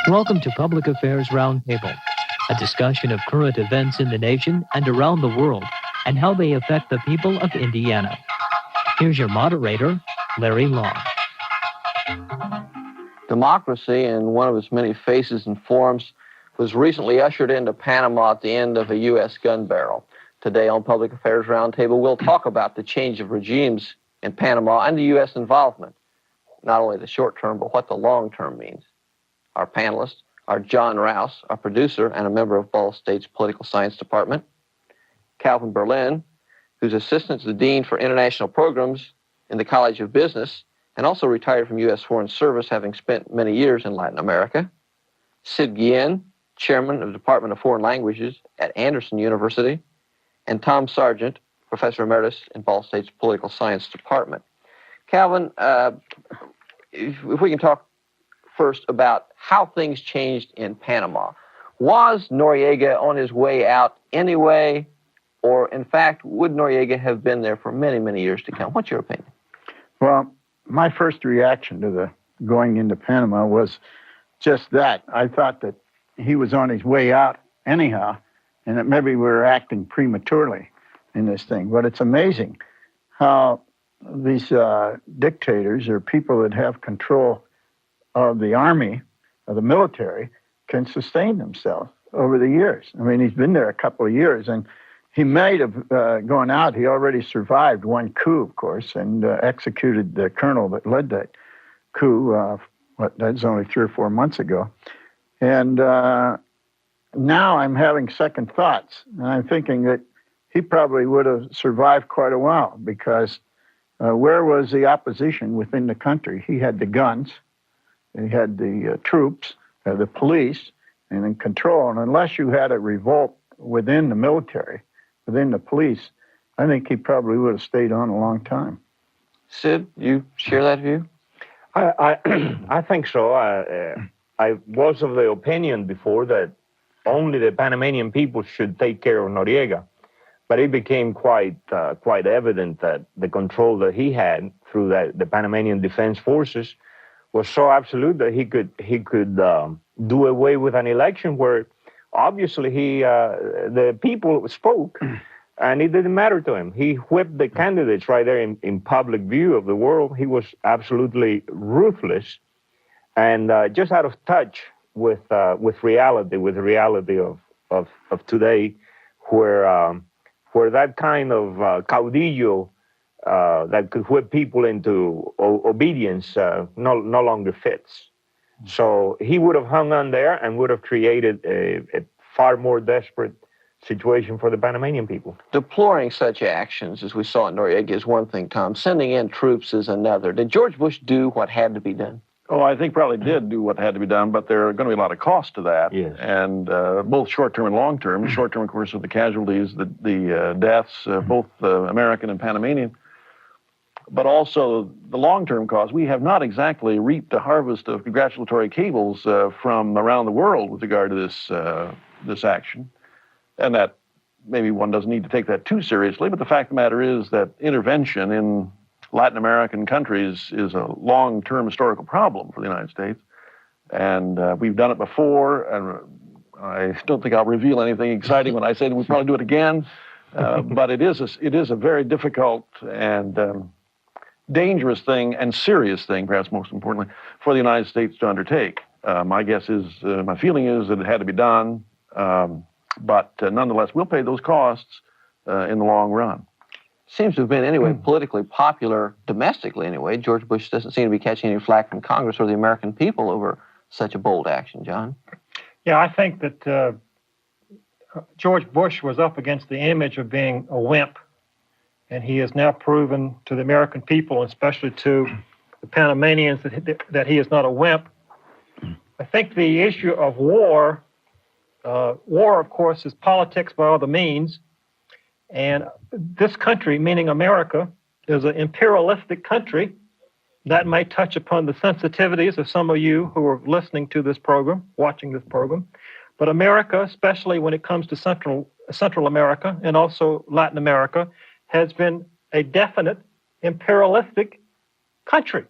Welcome to Public Affairs Roundtable, a discussion of current events in the nation and around the world and how they affect the people of Indiana. Here's your moderator, Larry Lough. Democracy, in one of its many faces and forms, was recently ushered into Panama at the end of a U.S. gun barrel. Today on Public Affairs Roundtable, we'll talk about the change of regimes in Panama and the U.S. involvement, not only the short term, but what the long term means. Our panelists are John Rouse, a producer and a member of Ball State's Political Science Department, Calvin Berlin, who's assistant to the Dean for International Programs in the College of Business, and also retired from U.S. Foreign Service, having spent many years in Latin America, Sid Guillen, chairman of the Department of Foreign Languages at Anderson University, and Tom Sargent, professor emeritus in Ball State's Political Science Department. Calvin, if we can talk first about how things changed in Panama. Was Noriega on his way out anyway, or in fact, would Noriega have been there for many, many years to come? What's your opinion? Well, my first reaction to the going into Panama was just that. I thought that he was on his way out anyhow, and that maybe we were acting prematurely in this thing. But it's amazing how these dictators or people that have control of the army, of the military, can sustain themselves over the years. I mean, he's been there a couple of years, and he might have gone out. He already survived one coup, of course, and executed the colonel that led that coup. That's only 3 or 4 months ago. And now I'm having second thoughts, and I'm thinking that he probably would have survived quite a while, because where was the opposition within the country? He had the guns, he had the troops, the police, and in control. And unless you had a revolt within the military, within the police, I think he probably would have stayed on a long time. Sid, you share that view? I think so. I was of the opinion before that only the Panamanian people should take care of Noriega. But it became quite evident that the control that he had through the Panamanian Defense Forces was so absolute that he could do away with an election where obviously the people spoke, and it didn't matter to him. He whipped the candidates right there in public view of the world. He was absolutely ruthless and just out of touch with reality, with the reality of today, where that kind of caudillo that could whip people into obedience no longer fits. So he would have hung on there and would have created a far more desperate situation for the Panamanian people. Deploring such actions as we saw in Noriega is one thing, Tom. Sending in troops is another. Did George Bush do what had to be done? Oh, I think probably did do what had to be done, but there are going to be a lot of costs to that. Yes. And both short-term and long-term. Short-term, of course, with the casualties, the deaths, both American and Panamanian. But also the long-term costs. We have not exactly reaped a harvest of congratulatory cables from around the world with regard to this action. And that maybe one doesn't need to take that too seriously, but the fact of the matter is that intervention in Latin American countries is a long-term historical problem for the United States. And we've done it before, and I don't think I'll reveal anything exciting when I say that we'll probably do it again. But it is a very difficult and dangerous thing and serious thing, perhaps most importantly, for the United States to undertake. My feeling is that it had to be done, but nonetheless, we'll pay those costs in the long run. Seems to have been, anyway, politically popular domestically, anyway. George Bush doesn't seem to be catching any flack from Congress or the American people over such a bold action, John. Yeah, I think that George Bush was up against the image of being a wimp, and he has now proven to the American people, especially to the Panamanians, that he is not a wimp. I think the issue of war, of course, is politics by all the means, and this country, meaning America, is an imperialistic country. That may touch upon the sensitivities of some of you who are listening to this program, watching this program. But America, especially when it comes to Central America and also Latin America, has been a definite imperialistic country.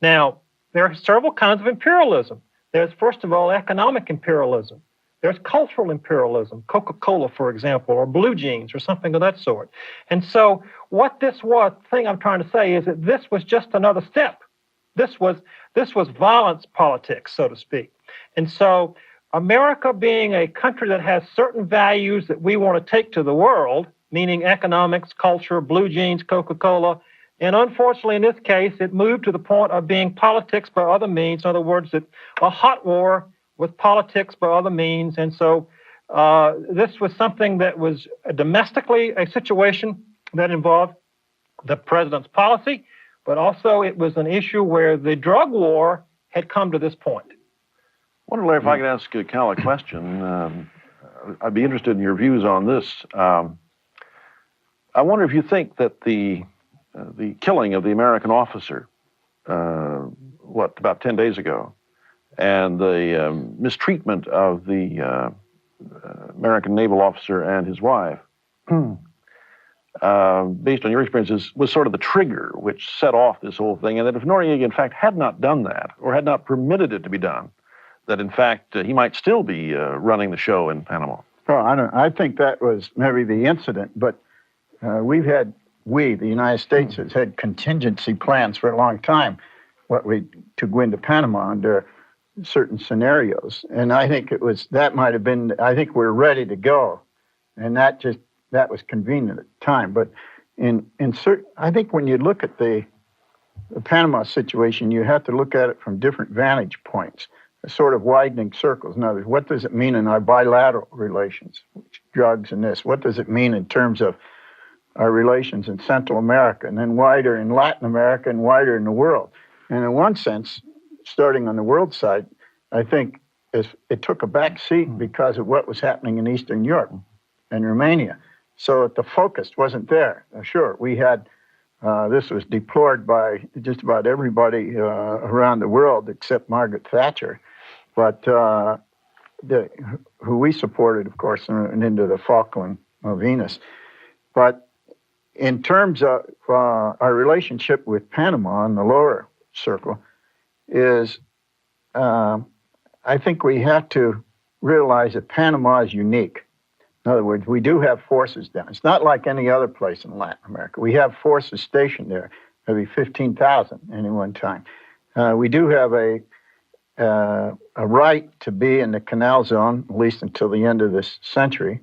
Now, there are several kinds of imperialism. There's, first of all, economic imperialism. There's cultural imperialism, Coca-Cola, for example, or blue jeans, or something of that sort. And so what this was, the thing I'm trying to say is that this was just another step. This was violence politics, so to speak. And so America, being a country that has certain values that we want to take to the world, meaning economics, culture, blue jeans, Coca-Cola, and unfortunately in this case, it moved to the point of being politics by other means. In other words, that a hot war with politics by other means. And so this was something that was domestically a situation that involved the president's policy, but also it was an issue where the drug war had come to this point. I wonder, Larry, if I could ask Cal a question. I'd be interested in your views on this. I wonder if you think that the killing of the American officer, about 10 days ago, and the mistreatment of the American naval officer and his wife, based on your experiences, was sort of the trigger which set off this whole thing, and that if Noriega, in fact, had not done that, or had not permitted it to be done, that, in fact, he might still be running the show in Panama. Well, I think that was maybe the incident, but the United States, has had contingency plans for a long time, to go into Panama under certain scenarios. And I think I think we're ready to go. And that was convenient at the time. But I think when you look at the Panama situation, you have to look at it from different vantage points, sort of widening circles. In other words, what does it mean in our bilateral relations, drugs and this? What does it mean in terms of our relations in Central America, and then wider in Latin America and wider in the world? And in one sense, starting on the world side, I think it took a back seat because of what was happening in Eastern Europe and Romania. So the focus wasn't there. Sure, we had, this was deplored by just about everybody around the world except Margaret Thatcher, but who we supported, of course, and into the Falkland of Venus. But in terms of our relationship with Panama in the lower circle is, I think we have to realize that Panama is unique. In other words, we do have forces down. It's not like any other place in Latin America. We have forces stationed there, maybe 15,000 at any one time. We do have a right to be in the canal zone, at least until the end of this century.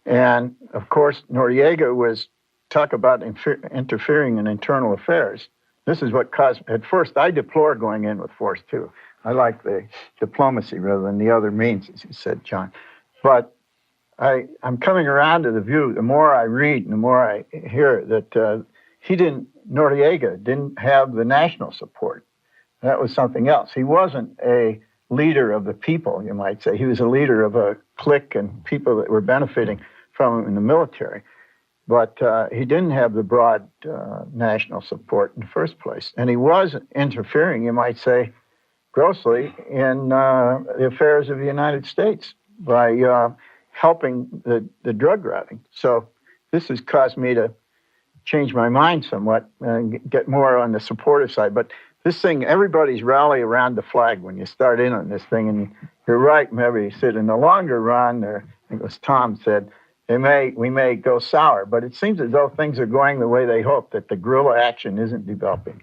And, of course, Noriega was talk about interfering in internal affairs. This is what caused, at first, I deplore going in with force, too. I like the diplomacy rather than the other means, as you said, John. But I'm coming around to the view, the more I read and the more I hear, that Noriega didn't have the national support. That was something else. He wasn't a leader of the people, you might say. He was a leader of a clique and people that were benefiting from him in the military. But he didn't have the broad national support in the first place. And he was interfering, you might say, grossly in the affairs of the United States by helping the drug routing. So this has caused me to change my mind somewhat and get more on the supportive side. But this thing, everybody's rally around the flag when you start in on this thing. And you're right, maybe he said in the longer run, there, I think it was Tom said, we may go sour, but it seems as though things are going the way they hope, that the guerrilla action isn't developing.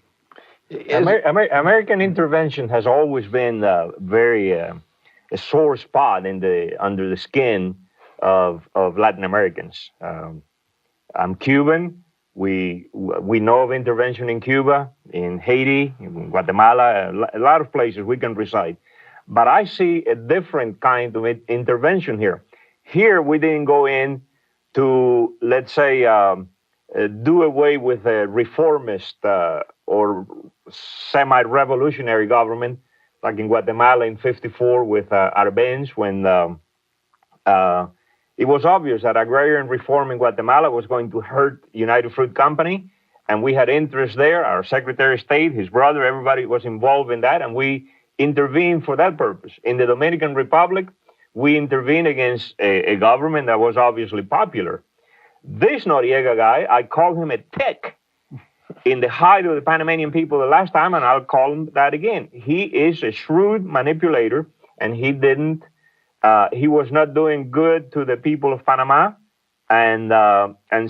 American intervention has always been a sore spot under the skin of Latin Americans. I'm Cuban. We know of intervention in Cuba, in Haiti, in Guatemala, a lot of places we can recite. But I see a different kind of intervention here. Here, we didn't go in to, let's say, do away with a reformist or semi-revolutionary government, like in Guatemala in '54 with Arbenz, when it was obvious that agrarian reform in Guatemala was going to hurt United Fruit Company, and we had interest there. Our Secretary of State, his brother, everybody was involved in that, and we intervened for that purpose. In the Dominican Republic, we intervened against a government that was obviously popular. This Noriega guy, I call him a tick. in the height of the Panamanian people the last time, and I'll call him that again. He is a shrewd manipulator, and he was not doing good to the people of Panama, and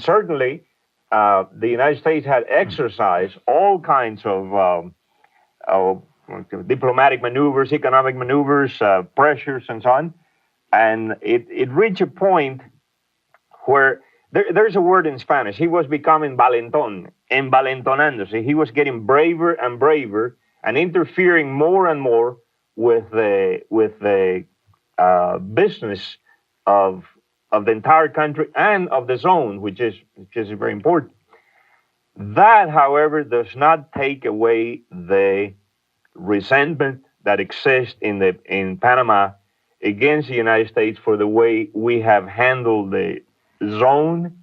certainly the United States had exercised all kinds of diplomatic maneuvers, economic maneuvers, pressures, and so on, and it reached a point where there's a word in Spanish. He was becoming valenton, envalentonándose. He was getting braver and braver and interfering more and more with the business of the entire country and of the zone, which is very important. That, however, does not take away the resentment that exists in Panama against the United States for the way we have handled the zone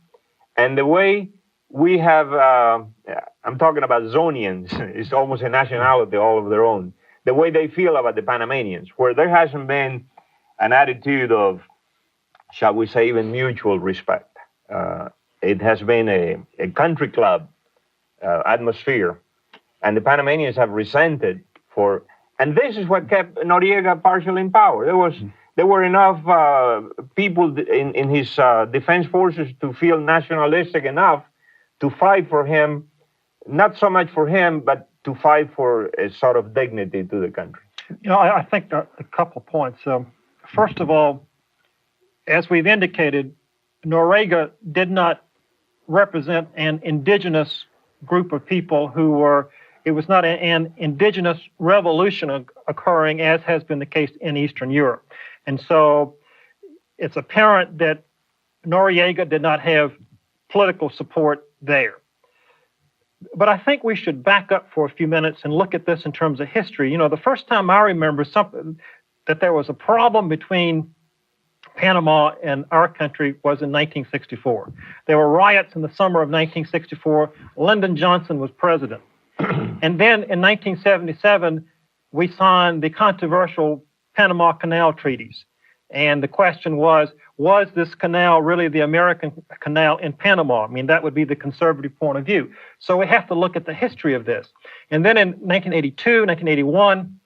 and the way we have, I'm talking about Zonians, it's almost a nationality all of their own, the way they feel about the Panamanians, where there hasn't been an attitude of, shall we say, even mutual respect. It has been a country club atmosphere, and the Panamanians have resented for, and this is what kept Noriega partially in power. There were enough people in his defense forces to feel nationalistic enough to fight for him, not so much for him, but to fight for a sort of dignity to the country. You know, I think a couple of points. First of all, as we've indicated, Noriega did not represent an indigenous group of people who were, it was not an indigenous revolution occurring as has been the case in Eastern Europe. And so it's apparent that Noriega did not have political support there. But I think we should back up for a few minutes and look at this in terms of history. You know, the first time I remember something that there was a problem between Panama and our country was in 1964. There were riots in the summer of 1964. Lyndon Johnson was president. And then in 1977, we signed the controversial Panama Canal treaties. And the question was this canal really the American canal in Panama? I mean, that would be the conservative point of view. So we have to look at the history of this. And then in 1982, 1981,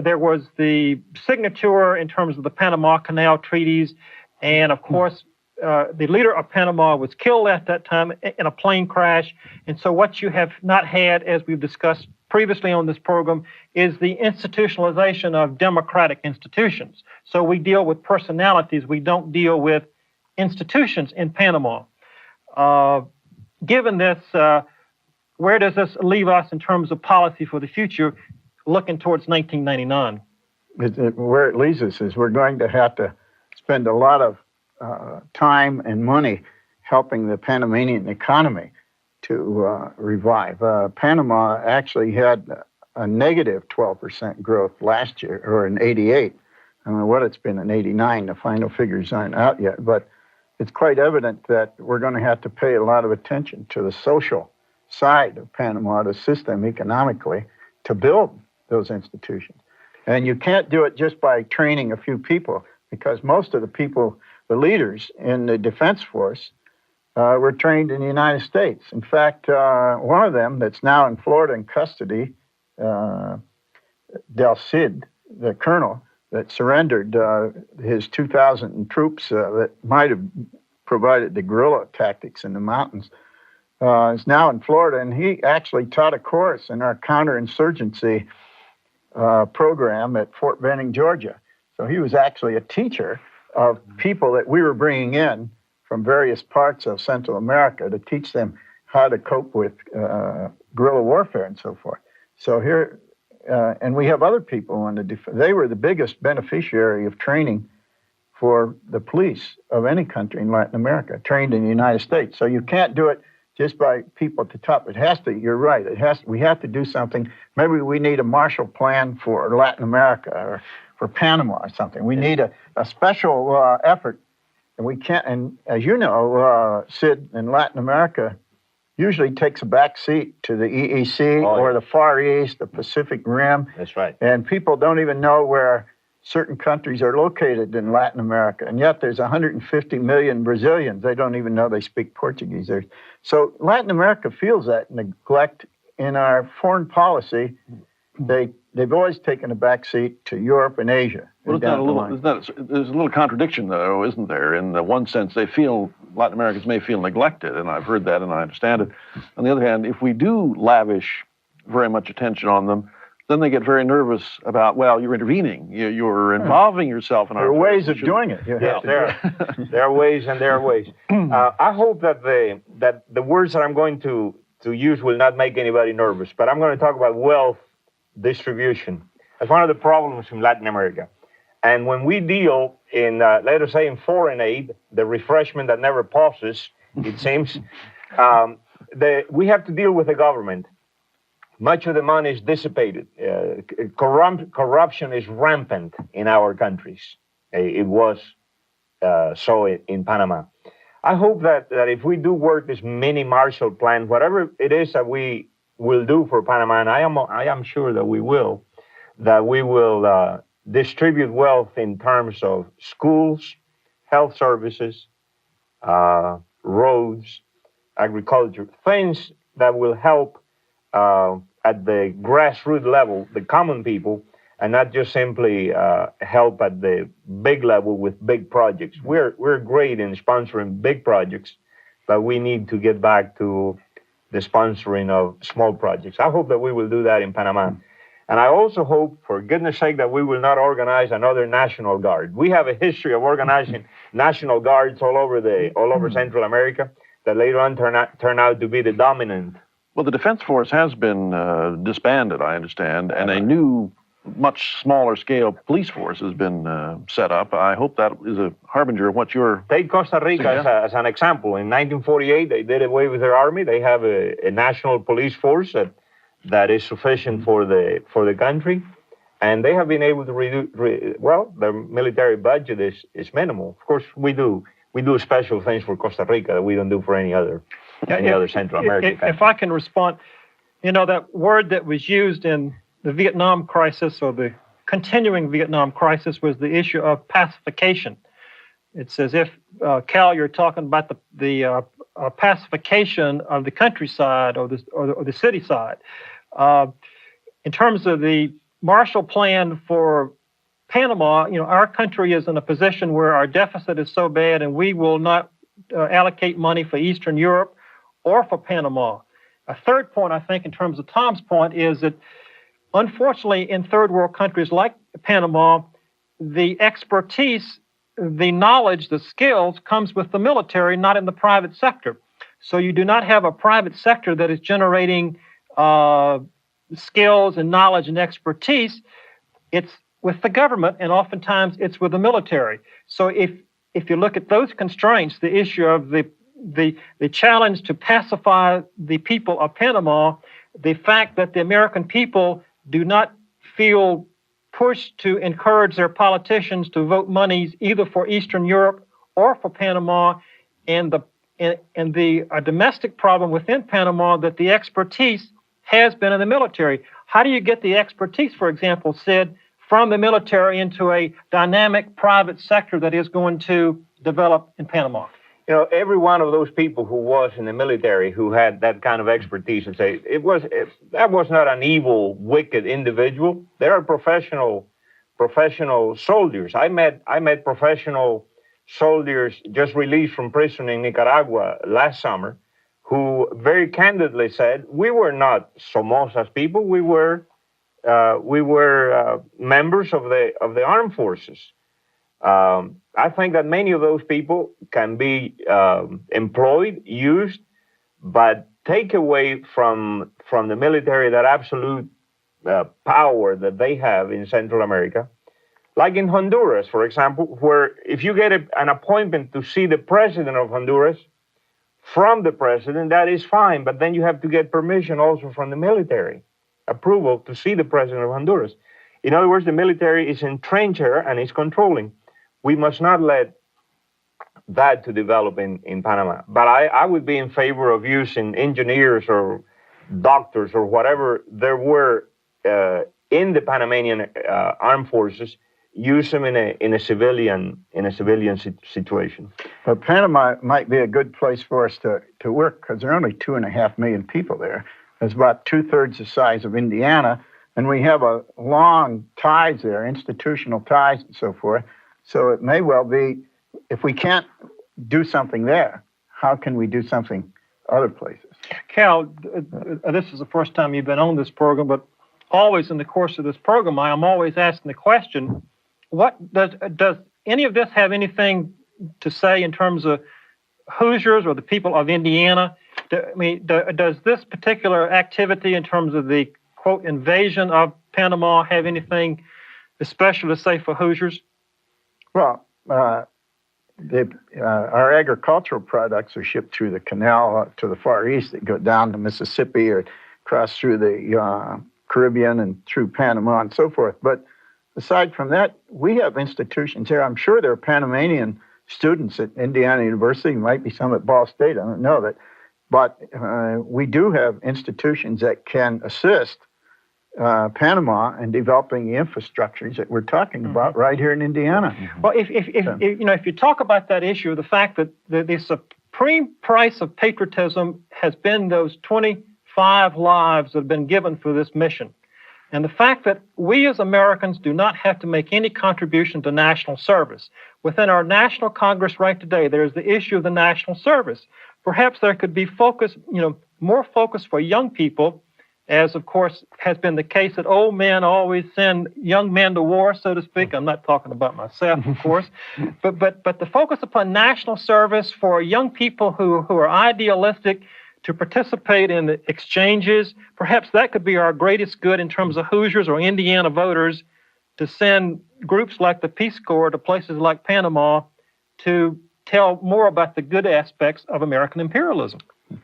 there was the signature in terms of the Panama Canal treaties. And of course, the leader of Panama was killed at that time in a plane crash. And so what you have not had, as we've discussed previously on this program, is the institutionalization of democratic institutions. So we deal with personalities. We don't deal with institutions in Panama. Given this, where does this leave us in terms of policy for the future, looking towards 1999? Where it leads us is we're going to have to spend a lot of time and money helping the Panamanian economy to revive. Panama actually had a negative 12% growth last year, or in 88. I don't know what it's been in 89. The final figures aren't out yet, but it's quite evident that we're going to have to pay a lot of attention to the social side of Panama to assist them economically to build those institutions. And you can't do it just by training a few people, because most of the people, the leaders in the defense force, were trained in the United States. In fact, one of them that's now in Florida in custody, Del Cid, the colonel that surrendered his 2,000 troops that might have provided the guerrilla tactics in the mountains, is now in Florida, and he actually taught a course in our counterinsurgency program at Fort Benning, Georgia. So he was actually a teacher of people that we were bringing in from various parts of Central America to teach them how to cope with guerrilla warfare and so forth. So here, and we have other people on the defense. They were the biggest beneficiary of training for the police of any country in Latin America, trained in the United States. So you can't do it just by people at the top. It has to, you're right, we have to do something. Maybe we need a Marshall Plan for Latin America or for Panama or something. We need a special effort. And we can't, and as you know, Sid, in Latin America, usually takes a back seat to the EEC or the Far East, the Pacific Rim. That's right. And people don't even know where certain countries are located in Latin America, and yet there's 150 million Brazilians. They don't even know they speak Portuguese there. So Latin America feels that neglect in our foreign policy. They've always taken a back seat to Europe and Asia. Well, there's a little contradiction, though, isn't there? In the one sense, Latin Americans may feel neglected, and I've heard that and I understand it. On the other hand, if we do lavish very much attention on them, then they get very nervous about, well, you're intervening, you're involving yourself in our affairs. There are ways of doing it. Yes, there are ways and there are ways. I hope that the words that I'm going to use will not make anybody nervous, but I'm going to talk about wealth distribution. That's one of the problems in Latin America. And when we deal in, let us say, in foreign aid, the refreshment that never pauses, it seems, we have to deal with the government. Much of the money is dissipated. Corruption is rampant in our countries. It was so in Panama. I hope that if we do work this mini Marshall Plan, whatever it is that we will do for Panama, and I am sure that we will distribute wealth in terms of schools, health services, roads, agriculture, things that will help at the grassroots level, the common people, and not just simply help at the big level with big projects. We're great in sponsoring big projects, but we need to get back to the sponsoring of small projects. I hope that we will do that in Panama. And I also hope, for goodness sake, that we will not organize another National Guard. We have a history of organizing National Guards all over Central America that later on turn out to be the dominant. Well, the Defense Force has been disbanded, I understand, and a new, much smaller scale police force has been set up. I hope that is a harbinger of what you're... Take Costa Rica as an example. In 1948, they did away with their army. They have a national police force that is sufficient for the country, and they have been able to reduce. Well, their military budget is minimal. Of course, we do special things for Costa Rica that we don't do for any other Central American country. If I can respond, that word that was used in the Vietnam crisis or the continuing Vietnam crisis was the issue of pacification. It's as if, Cal, you're talking about the pacification of the countryside or the city side. In terms of the Marshall Plan for Panama, our country is in a position where our deficit is so bad, and we will not allocate money for Eastern Europe or for Panama. A third point, I think, in terms of Tom's point, is that unfortunately in third world countries like Panama, the expertise, the knowledge, the skills comes with the military, not in the private sector. So you do not have a private sector that is generating skills and knowledge and expertise. It's with the government, and oftentimes it's with the military. So if you look at those constraints, the issue of the challenge to pacify the people of Panama, the fact that the American people do not feel pushed to encourage their politicians to vote monies either for Eastern Europe or for Panama, and the domestic problem within Panama that the expertise has been in the military. How do you get the expertise, for example, Sid, from the military into a dynamic private sector that is going to develop in Panama? Every one of those people who was in the military who had that kind of expertise and say that was not an evil, wicked individual. There are professional soldiers. I met professional soldiers just released from prison in Nicaragua last summer, who very candidly said we were not Somozas people. We were members of the armed forces. I think that many of those people can be employed, used, but take away from the military that absolute power that they have in Central America. Like in Honduras, for example, where if you get an appointment to see the president of Honduras from the president, that is fine, but then you have to get permission also from the military, approval to see the president of Honduras. In other words, the military is entrenched here and is controlling. We must not let that to develop in Panama. But I would be in favor of using engineers or doctors or whatever there were in the Panamanian armed forces, use them in a civilian situation. But Panama might be a good place for us to work because there are only 2.5 million people there. It's about 2/3 the size of Indiana, and we have a long ties there, institutional ties and so forth. So it may well be, if we can't do something there, how can we do something other places? Cal, this is the first time you've been on this program, but always in the course of this program, I am always asking the question, what does any of this have anything to say in terms of Hoosiers or the people of Indiana? Does this particular activity in terms of the, quote, invasion of Panama have anything special to say for Hoosiers? Well, our agricultural products are shipped through the canal to the Far East. They go down to Mississippi or cross through the Caribbean and through Panama and so forth. But aside from that, we have institutions here. I'm sure there are Panamanian students at Indiana University, might be some at Ball State, I don't know that. But we do have institutions that can assist Panama in developing the infrastructures that we're talking about right here in Indiana. Well, if you talk about that issue, the fact that the supreme price of patriotism has been those 25 lives that have been given for this mission, and the fact that we as Americans do not have to make any contribution to national service. Within our National Congress right today, there's the issue of the national service. Perhaps there could be more focus for young people, as of course has been the case that old men always send young men to war, so to speak. I'm not talking about myself, of course, but the focus upon national service for young people who are idealistic to participate in the exchanges. Perhaps that could be our greatest good in terms of Hoosiers or Indiana voters, to send groups like the Peace Corps to places like Panama to tell more about the good aspects of American imperialism.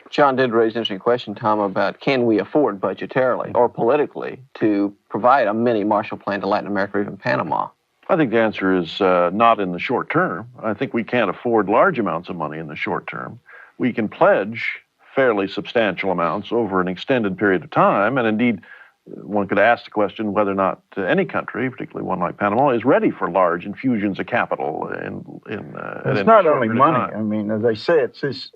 John did raise an interesting question, Tom, about can we afford budgetarily or politically to provide a mini Marshall Plan to Latin America or even Panama? I think the answer is not in the short term. I think we can't afford large amounts of money in the short term. We can pledge fairly substantial amounts over an extended period of time, and indeed, one could ask the question whether or not any country, particularly one like Panama, is ready for large infusions of capital. It's not only money. I mean, as I say, it's this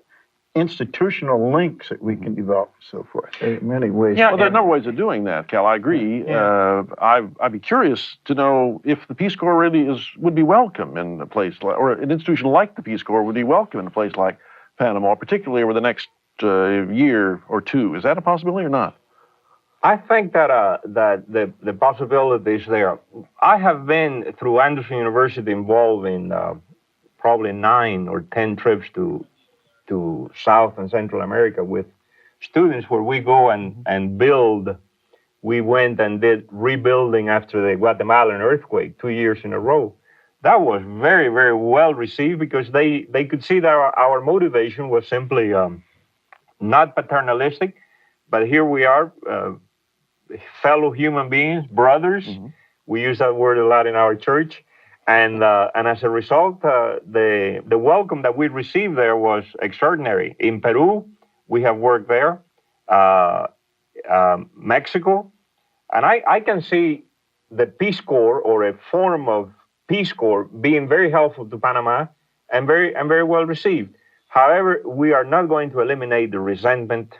institutional links that we can develop and so forth. There are many ways. Yeah, well, there are a number of ways of doing that, Cal. I agree. Yeah. I'd be curious to know if the Peace Corps really would be welcome in a place like, or an institution like the Peace Corps would be welcome in a place like Panama, particularly over the next year or two. Is that a possibility or not? I think that the possibility is there. I have been through Anderson University involved in probably 9 or 10 trips to South and Central America with students where we go and build. We went and did rebuilding after the Guatemalan earthquake 2 years in a row. That was very, very well received because they could see that our motivation was simply not paternalistic, but here we are, fellow human beings, brothers. Mm-hmm. We use that word a lot in our church. And as a result, the welcome that we received there was extraordinary. In Peru, we have worked there, Mexico, and I can see the Peace Corps or a form of Peace Corps being very helpful to Panama and very well received. However, we are not going to eliminate the resentment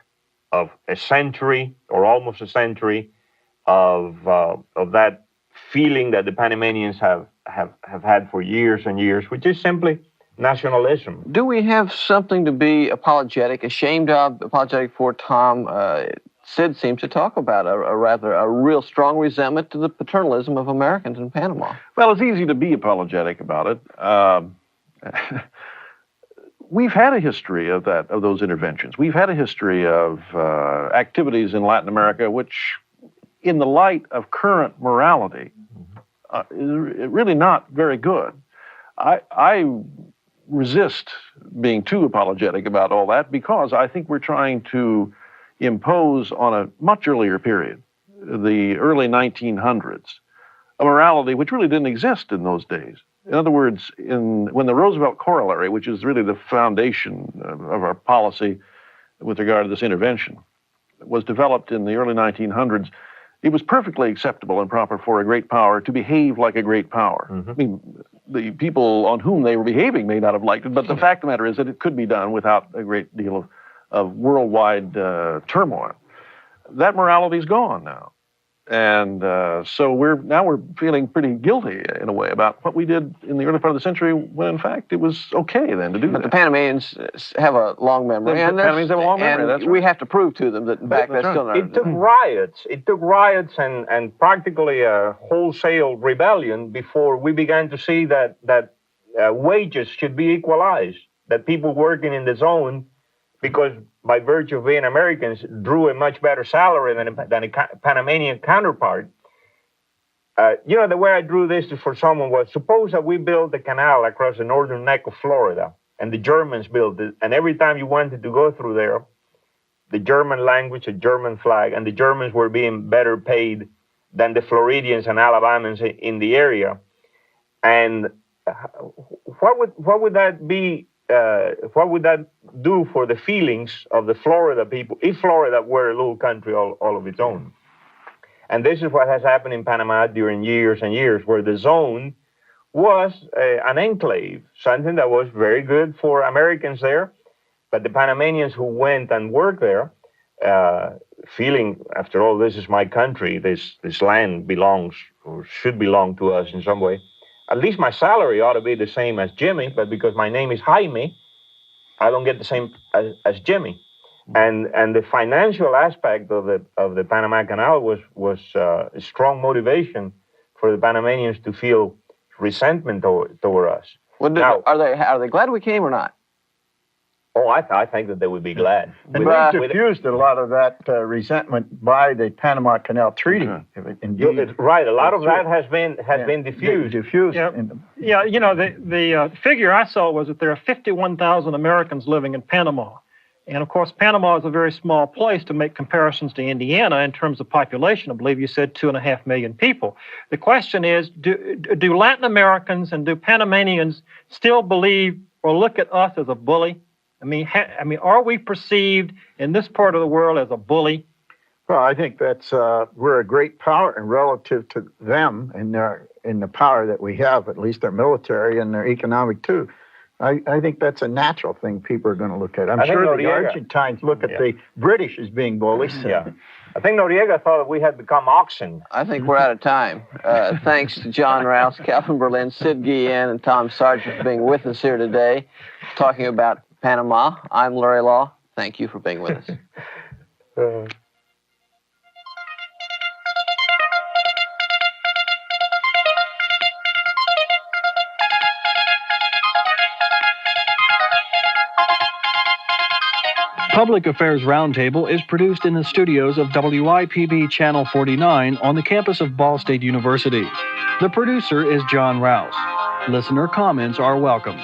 of a century or almost a century of that feeling that the Panamanians have had for years and years, which is simply nationalism. Do we have something to be ashamed of, apologetic for, Tom? Sid seems to talk about a real strong resentment to the paternalism of Americans in Panama. Well, it's easy to be apologetic about it. We've had a history of those interventions. We've had a history of activities in Latin America which, in the light of current morality, is really not very good. I resist being too apologetic about all that because I think we're trying to impose on a much earlier period, the early 1900s, a morality which really didn't exist in those days. In other words, when the Roosevelt Corollary, which is really the foundation of our policy with regard to this intervention, was developed in the early 1900s, it was perfectly acceptable and proper for a great power to behave like a great power. Mm-hmm. I mean, the people on whom they were behaving may not have liked it, but the fact of the matter is that it could be done without a great deal of worldwide turmoil. That morality's gone now. And so we're feeling pretty guilty in a way about what we did in the early part of the century, when in fact it was okay then to do that. But the Panamanians have a long memory. The Panamanians have a long memory, and that's we right. have to prove to them that in fact that's still not. It took riots. It took riots and practically a wholesale rebellion before we began to see that wages should be equalized, that people working in the zone, because by virtue of being Americans, drew a much better salary than a Panamanian counterpart. The way I drew this for someone was, suppose that we built a canal across the northern neck of Florida, and the Germans built it, and every time you wanted to go through there, the German language, a German flag, and the Germans were being better paid than the Floridians and Alabamans in the area. And what would that be? What would that do for the feelings of the Florida people if Florida were a little country all of its own? And this is what has happened in Panama during years and years, where the zone was an enclave, something that was very good for Americans there. But the Panamanians who went and worked there, feeling, after all, this is my country, this land belongs or should belong to us in some way. At least my salary ought to be the same as Jimmy, but because my name is Jaime, I don't get the same as Jimmy. And the financial aspect of the Panama Canal was a strong motivation for the Panamanians to feel resentment toward us. Well, now, are they glad we came or not? Oh, I think that they would be glad. And we diffused a lot of that resentment by the Panama Canal Treaty. Indeed, right. A lot of that has been diffused. Yeah. The figure I saw was that there are 51,000 Americans living in Panama. And, of course, Panama is a very small place to make comparisons to Indiana in terms of population. I believe you said 2.5 million people. The question is, do Latin Americans and do Panamanians still believe or look at us as a bully? I mean, are we perceived in this part of the world as a bully? Well, I think that's we're a great power, and relative to them and in the power that we have, at least their military and their economic too. I think that's a natural thing people are going to look at. I'm sure the Argentines look at the British as being bullies. Yeah. I think Noriega thought that we had become oxen. I think we're out of time. Thanks to John Rouse, Calvin Berlin, Sid Guillen, and Tom Sargent for being with us here today, talking about Panama. I'm Larry Lough. Thank you for being with us. Public Affairs Roundtable is produced in the studios of WIPB Channel 49 on the campus of Ball State University. The producer is John Rouse. Listener comments are welcome.